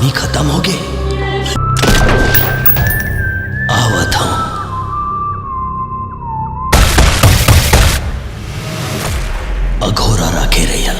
कहानी खत्म हो गई। आवत हूं। अघोरा राखे रैया।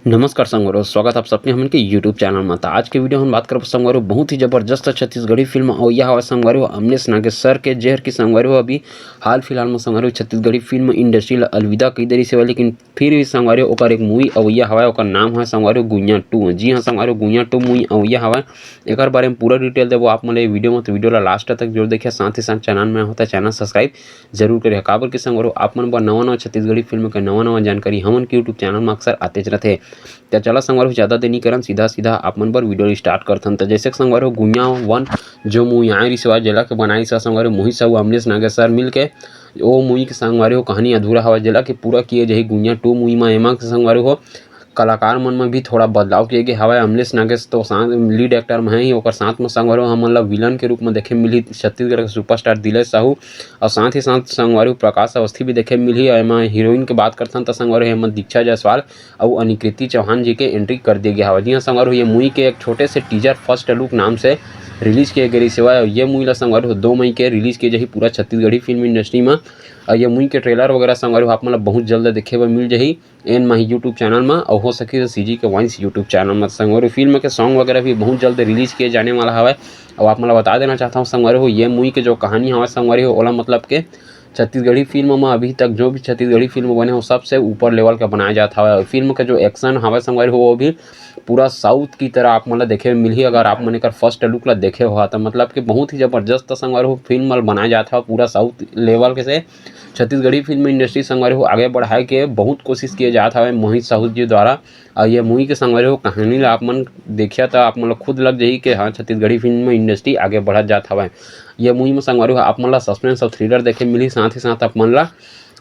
नमस्कार संगवारो, स्वागत आप सबके हमन के यूट्यूब चैनल में। तो आज के वीडियो हम बात करब संगवारो बहुत ही जबरदस्त छत्तीसगढ़ी फिल्म अवैया हवा संगवारो अमलेश नागेश्वर के जेहर की संगवारो अभी हाल फिलहाल में संगवारो छत्तीसगढ़ी फिल्म इंडस्ट्री ला अलविदा कई देरी से, लेकिन फिर भी संगवारो ओकर एक मूवी अवैया हवा, ओकर नाम है संगवारो गुइया 2। जी हाँ संगवारो, गुइया 2 मूवी अवैया हवा। एकर बारे में पूरा डिटेल देबो आप मन वीडियो में, तो वीडियो ला लास्ट तक जरूर देखिए। साथ ही साथ चैनल में होता चैनल सब्सक्राइब जरूर करिए। काबर के संगवारो आप मन बर नवा छत्तीसगढ़ी फिल्म के नवा जानकारी हमन के यूट्यूब चैनल में अक्सर आतेज रहते। तो चला संगवारो ज़्यादा देर नहीं करन, सीधा आप मन बर वीडियो स्टार्ट करथन। तो जैसे संगवारो गुइया 1 जो मूवी आए रिसवा जेला के बनाई सा संगवारो मोहित साहू अमलेश नागेश्वर मिल के ओ मूवी के संगवारो कहानी अधूरा हवा जेला के पूरा किए जही गुइया 2 मूवी में। एमा के संगवारो हो कलाकार मन में भी थोड़ा बदलाव किए गए हवा। अमलेश नागेश तो लीड एक्टर में ही, और साथ में संगवारो हमन ला विलन के रूप में देखे मिली छत्तीसगढ़ के सुपरस्टार दिलेश साहू, और साथ ही साथ संगवारो प्रकाश अवस्थी भी देखे मिली। एमा हीरोइन के बात करथन तो संगवारो हेमंत दीक्षा जायसवाल और अनिकृति चौहान जी के एंट्री कर दिया गया हवा। जी हाँ संगवारो, ये मूवी के एक छोटे से टीजर फर्स्ट लुक नाम से रिलीज किए गए सिवा ये मूवी ला संगवारो 2 मई के रिलीज किए जही पूरा छत्तीसगढ़ी फिल्म इंडस्ट्री में। ये मूवी के ट्रेलर वगैरह संगवारो आप मतलब बहुत जल्द देखे बर मिल जही एन माही यूट्यूब चैनल में, और हो सके तो सीजी के वाइंस यूट्यूब चैनल में। संगवारो फिल्म के सॉन्ग वगैरह भी बहुत जल्द रिलीज किए जाने वाला हवा। और आप मतलब बता देना चाहता हूँ संगवारो ये मूवी के जो कहानी हवा संगवारो ओला मतलब के छत्तीसगढ़ी फिल्म में अभी तक जो भी छत्तीसगढ़ी फिल्म बने हो सबसे ऊपर लेवल का बनाया जाता है। फिल्म का जो एक्शन हवा संगवारो हो वो भी पूरा साउथ की तरह आप मतलब देखे मिली। अगर आप मन कर फर्स्ट लुक ला देखे हो तो मतलब कि बहुत ही जबरदस्त संगवारो फिल्म बनाया जाता है पूरा साउथ लेवल के से। छत्तीसगढ़ी फिल्म इंडस्ट्री संगवारो आगे बढ़ाए के बहुत कोशिश किए जाता है मोहित साहू जी द्वारा। और ये मूवी के संगवारो कहानी ला आप मन देखिए तो आप मतलब खुद लग जाही कि हाँ छत्तीसगढ़ी फिल्म इंडस्ट्री आगे बढ़त जाता है। ये मूवी में संगवारो आप मन ला सस्पेंस और थ्रिलर देखे मिली, साथ ही साथ आप मन ला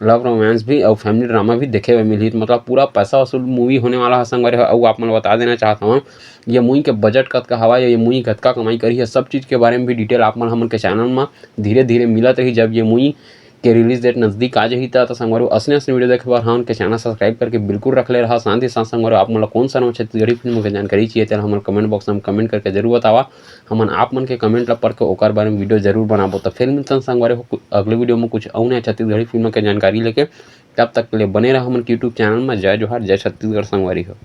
लव रोमांस भी और फैमिली ड्रामा भी देखे हुए मिली। तो मतलब पूरा पैसा वसूल मूवी होने वाला है संगवारो। और आप मन बता देना चाहता हूँ ये मूवी के बजट कतका हवा, ये मूवी कतका कमाई करी है, सब चीज़ के बारे में भी डिटेल आप मन हमन के चैनल में धीरे धीरे मिलत रही। जब ये मूवी के रिलीज डेट नजदीक आ जही तो संगवारो असने वीडियो देखे बार हमन के चैनल सब्सक्राइब करके बिल्कुल रख ले रहा। साथ ही साथ संगवारो आप मन कौन सा नवा छत्तीसगढ़ी फिल्म के जानकारी चाहिए तो हमन कमेंट बॉक्स में कमेंट करके जरूर बतावा। हमन आप मन के कमेंट ला पढ़ के ओकर बारे में वीडियो जरूर बनाबो। तो फिर मिलते संगवारो अगले वीडियो में कुछ और नया छत्तीसगढ़ी फिल्म के जानकारी लेके। तब तक के लिए बने रहा हमन यूट्यूब चैनल में। जय जोहार, जय छत्तीसगढ़ संगवारी हो।